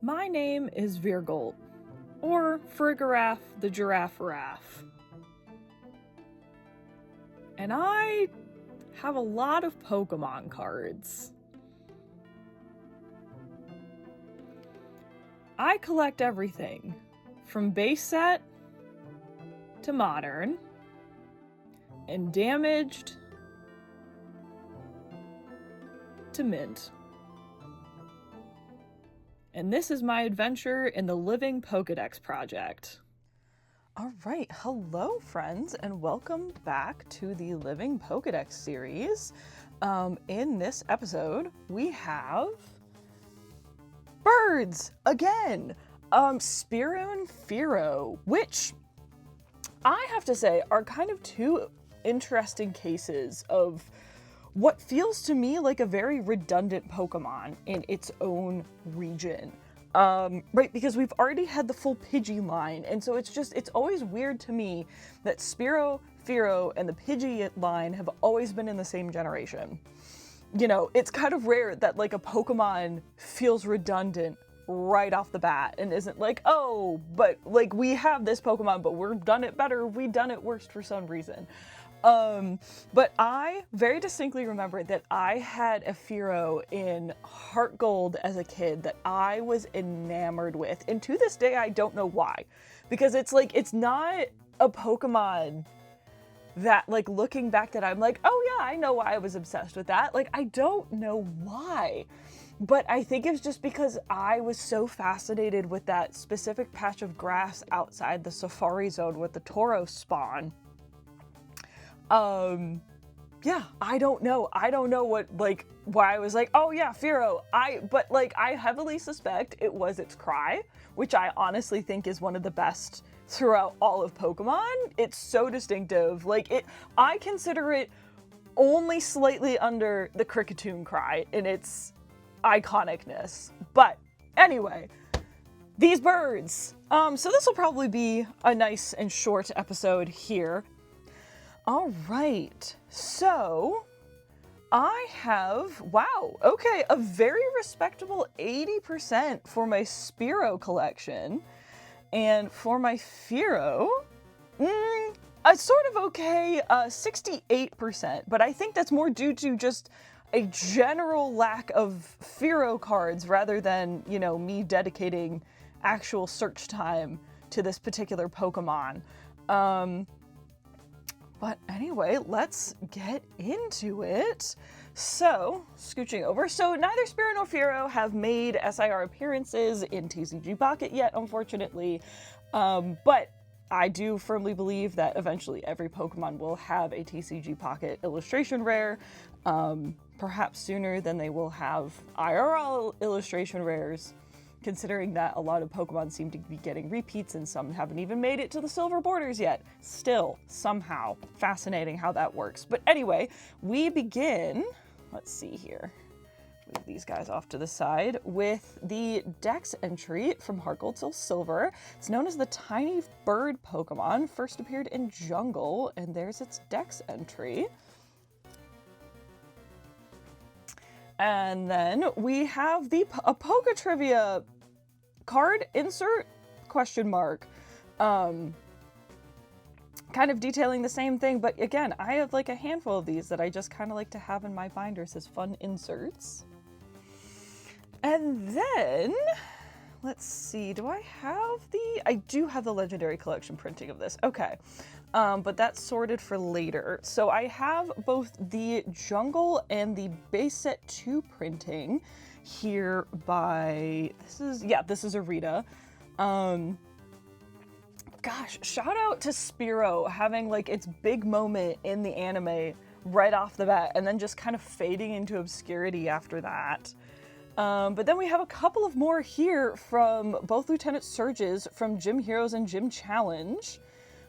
My name is Virgolt, or Frigoraph the Giraffe. And I have a lot of Pokemon cards. I collect everything from base set to modern and damaged to mint. And this is my adventure in the Living Pokedex Project. All right, hello friends, and welcome back to the Living Pokedex series. In this episode, we have birds again. Spearow and Fearow, which I have to say are kind of two interesting cases of what feels to me like a very redundant Pokemon in its own region. Right, because we've already had the full Pidgey line, and so it's always weird to me that Spearow, Fearow, and the Pidgey line have always been in the same generation. You know, it's kind of rare that like a Pokemon feels redundant right off the bat and isn't like, oh, but like we have this Pokemon, but we've done it better, we've done it worse for some reason. But I very distinctly remember that I had a Fearow in Heart Gold as a kid that I was enamored with. And to this day, I don't know why. Because it's like, it's not a Pokemon that, like, looking back that I'm like, oh yeah, I know why I was obsessed with that. Like, I don't know why. But I think it's just because I was so fascinated with that specific patch of grass outside the Safari Zone with the Tauros spawn. Yeah, I don't know what, like, why I was like, oh yeah, Fearow. But like, I heavily suspect it was its cry, which I honestly think is one of the best throughout all of Pokemon. It's so distinctive. Like, I consider it only slightly under the Kricketune cry in its iconicness. But anyway, these birds. So this will probably be a nice and short episode here. All right, so I have, wow, okay, a very respectable 80% for my Spearow collection. And for my Fearow, a sort of okay 68%, but I think that's more due to just a general lack of Fearow cards rather than, you know, me dedicating actual search time to this particular Pokemon. But anyway, let's get into it. So, scooching over. So neither Spearow nor Fearow have made SIR appearances in TCG Pocket yet, unfortunately. But I do firmly believe that eventually every Pokemon will have a TCG Pocket illustration rare, perhaps sooner than they will have IRL illustration rares, considering that a lot of Pokemon seem to be getting repeats and some haven't even made it to the silver borders yet. Still, somehow, fascinating how that works. But anyway, we begin, let's see here, move these guys off to the side, with the Dex entry from Heart Gold till Silver. It's known as the Tiny Bird Pokemon, first appeared in Jungle, and there's its Dex entry. And then we have a Poke Trivia card insert question mark. Kind of detailing the same thing, but again, I have like a handful of these that I just kind of like to have in my binders as fun inserts. And then, let's see, I do have the Legendary Collection printing of this. Okay. But that's sorted for later. So I have both the Jungle and the base set 2 printing here by, this is Arita. Gosh, shout out to Spearow having like its big moment in the anime right off the bat and then just kind of fading into obscurity after that. But then we have a couple of more here from both Lieutenant Surges from Gym Heroes and Gym Challenge.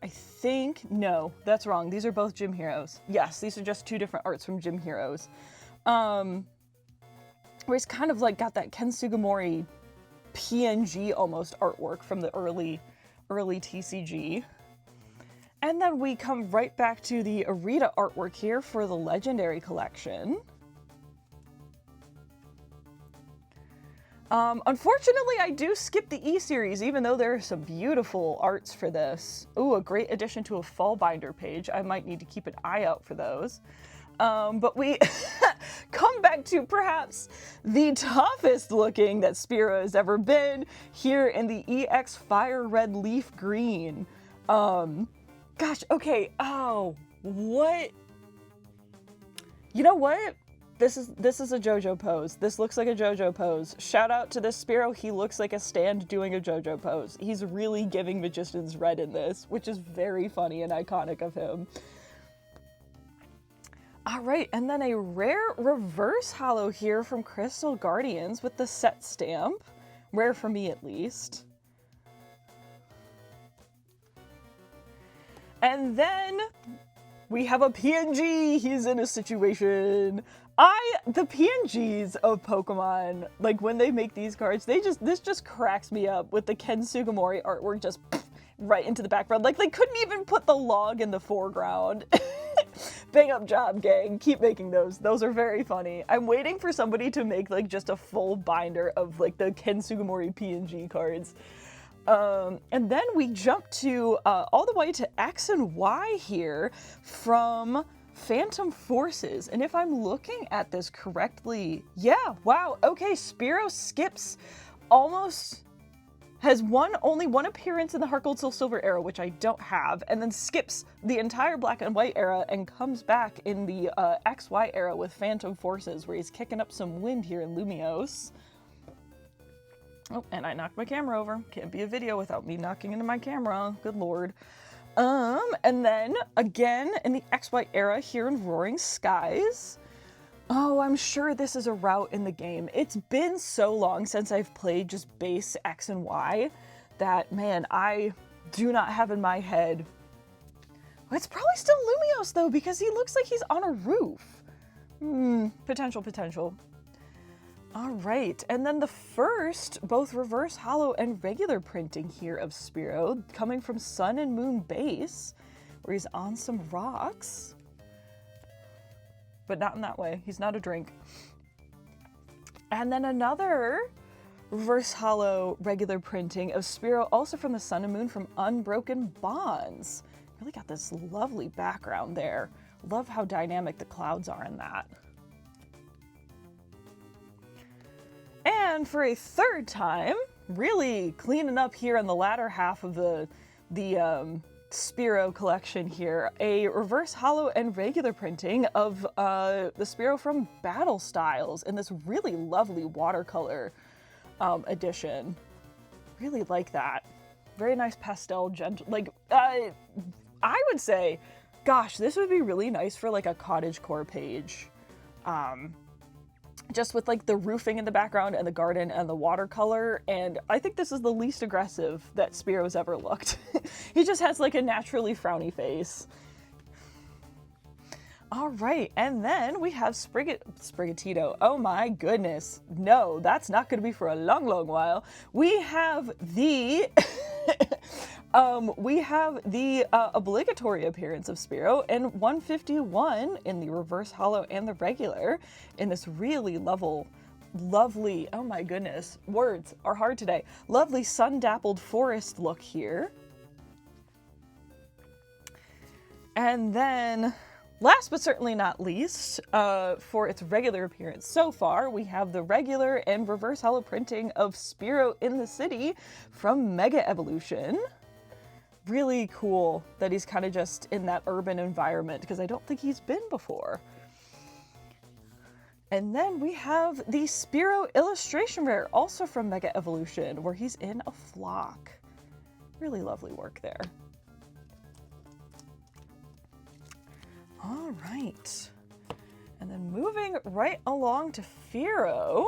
I think, no, that's wrong. These are both Gym Heroes. Yes, these are just 2 different arts from Gym Heroes. Where he's kind of like got that Ken Sugimori PNG almost artwork from the early TCG. And then we come right back to the Arita artwork here for the Legendary Collection. Unfortunately, I do skip the E-series, even though there are some beautiful arts for this. Ooh, a great addition to a fall binder page. I might need to keep an eye out for those. But we come back to perhaps the toughest looking that Spearow has ever been here in the EX Fire Red Leaf Green. Gosh, okay, oh, what? You know what? This is a JoJo pose. This looks like a JoJo pose. Shout out to this Spearow. He looks like a stand doing a JoJo pose. He's really giving Magician's Red in this, which is very funny and iconic of him. All right, and then a rare reverse holo here from Crystal Guardians with the set stamp. Rare for me, at least. And then we have a PNG. He's in a situation. The PNGs of Pokemon, like when they make these cards, this just cracks me up with the Ken Sugimori artwork just right into the background. Like they couldn't even put the log in the foreground. Big up job, gang. Keep making those. Those are very funny. I'm waiting for somebody to make like just a full binder of like the Ken Sugimori PNG cards. And then we jump to all the way to X and Y here from Phantom Forces. And if I'm looking at this correctly, yeah, wow, okay, Spearow skips has only one appearance in the Heart Gold Soul Silver era, which I don't have, and then skips the entire Black and White era and comes back in the XY era with Phantom Forces, where he's kicking up some wind here in Lumiose. Oh, and I knocked my camera over. Can't be a video without me knocking into my camera. Good lord. And then, again, in the XY era here in Roaring Skies. Oh, I'm sure this is a route in the game. It's been so long since I've played just base X and Y that, man, I do not have in my head. It's probably still Lumiose, though, because he looks like he's on a roof. Potential. All right, and then the first, both reverse holo and regular printing here of Spearow, coming from Sun and Moon base, where he's on some rocks. But not in that way. He's not a drink. And then another reverse holo regular printing of Spearow, also from the Sun and Moon from Unbroken Bonds. Really got this lovely background there. Love how dynamic the clouds are in that. And for a third time, really cleaning up here in the latter half of the Spearow collection here, a reverse holo and regular printing of the Spearow from Battle Styles in this really lovely watercolor edition. Really like that. Very nice pastel, gentle, like, I would say, gosh, this would be really nice for like a cottagecore page. Just with like the roofing in the background and the garden and the watercolor, and I think this is the least aggressive that Spearow's ever looked. He just has like a naturally frowny face. All right, and then we have Sprigatito. Oh my goodness. No, that's not going to be for a long, long while. We have the obligatory appearance of Spearow in 151 in the reverse holo and the regular in this really lovely, oh my goodness, words are hard today. Lovely sun-dappled forest look here. And then last but certainly not least, for its regular appearance so far, we have the regular and reverse holo printing of Spearow in the City from Mega Evolution. Really cool that he's kind of just in that urban environment, because I don't think he's been before. And then we have the Spearow illustration rare, also from Mega Evolution, where he's in a flock. Really lovely work there. All right, and then moving right along to Fearow.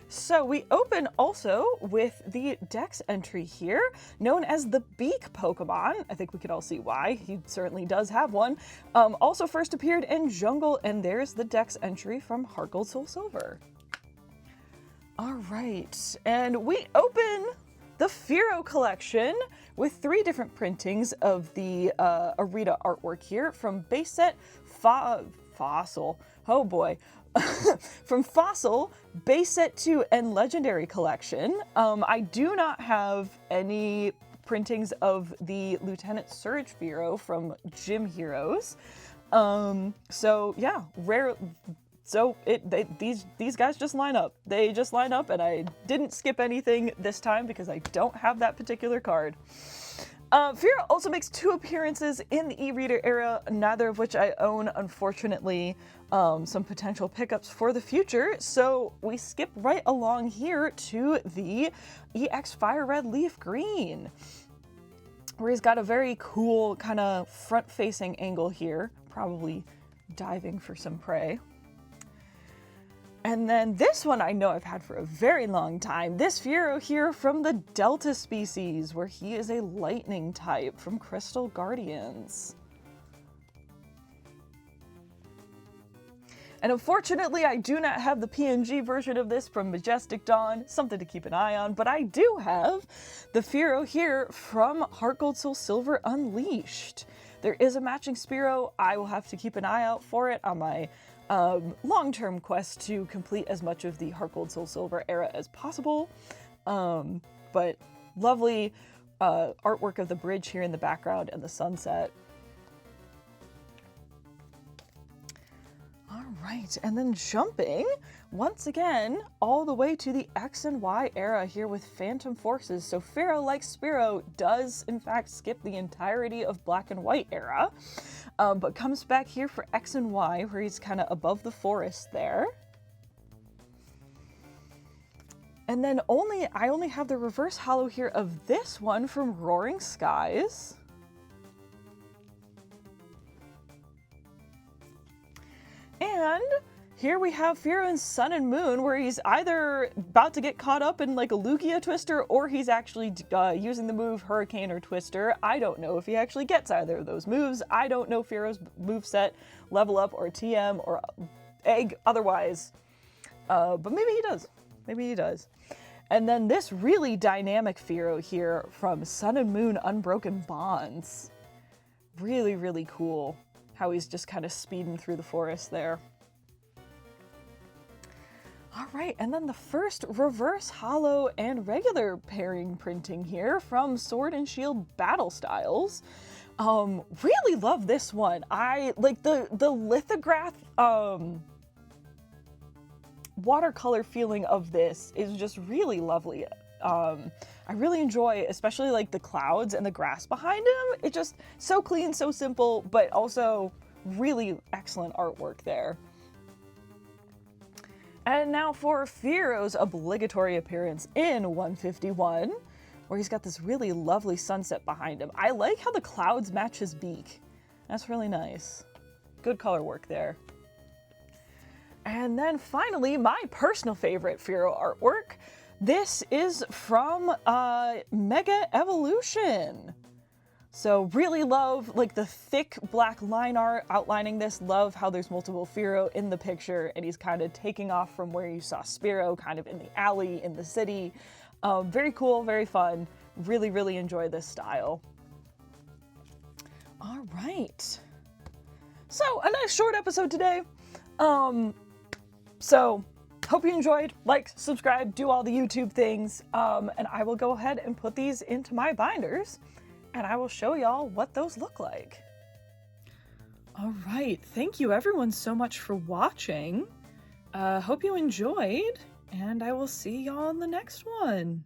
So we open also with the Dex entry here, known as the Beak Pokemon. I think we could all see why. He certainly does have one. Also first appeared in Jungle, and there's the Dex entry from Heart Gold Soul Silver. All right, and we open the Fearow collection with 3 different printings of the Arita artwork here from base set Fossil, Oh boy. From Fossil, Base Set 2, and Legendary Collection. I do not have any printings of the Lieutenant Surge Fearow from Gym Heroes. So yeah, rare. So these guys just line up. They just line up, and I didn't skip anything this time because I don't have that particular card. Fearow also makes 2 appearances in the e-reader era, neither of which I own, unfortunately. Some potential pickups for the future, so we skip right along here to the EX Fire Red Leaf Green, where he's got a very cool kind of front-facing angle here, probably diving for some prey. And then this one I know I've had for a very long time. This Fearow here from the Delta species, where he is a lightning type from Crystal Guardians. And unfortunately, I do not have the PNG version of this from Majestic Dawn, something to keep an eye on, but I do have the Fearow here from Heart Gold Soul Silver Unleashed. There is a matching Spearow. I will have to keep an eye out for it on my long-term quest to complete as much of the Heart Gold Soul Silver era as possible. But lovely artwork of the bridge here in the background and the sunset. Right, and then jumping once again all the way to the X and Y era here with Phantom Forces. So Fearow, like Spearow, does in fact skip the entirety of Black and White era, but comes back here for X and Y, where he's kind of above the forest there. And then I only have the reverse holo here of this one from Roaring Skies. And here we have Fearow in Sun and Moon, where he's either about to get caught up in like a Lugia Twister, or he's actually using the move Hurricane or Twister. I don't know if he actually gets either of those moves. I don't know Fearow's moveset, level up or TM or egg otherwise. But maybe he does. Maybe he does. And then this really dynamic Fearow here from Sun and Moon Unbroken Bonds. Really, really cool. How he's just kind of speeding through the forest there. All right, and then the first reverse holo and regular pairing printing here from Sword and Shield Battle Styles. Really love this one. I like the lithograph watercolor feeling of this is just really lovely. I really enjoy, especially like the clouds and the grass behind him. It's just so clean, so simple, but also really excellent artwork there. And now for Fearow's obligatory appearance in 151, where he's got this really lovely sunset behind him. I like how the clouds match his beak. That's really nice. Good color work there. And then finally, my personal favorite Fearow artwork. This is from Mega Evolution. So really love like the thick black line art outlining this. Love how there's multiple Fearow in the picture, and he's kind of taking off from where you saw Spearow, kind of in the alley in the city. Very cool, very fun. Really, really enjoy this style. All right. So a nice short episode today. So hope you enjoyed. Like, subscribe, do all the YouTube things, and I will go ahead and put these into my binders, and I will show y'all what those look like. All right, thank you everyone so much for watching. Hope you enjoyed, and I will see y'all in the next one.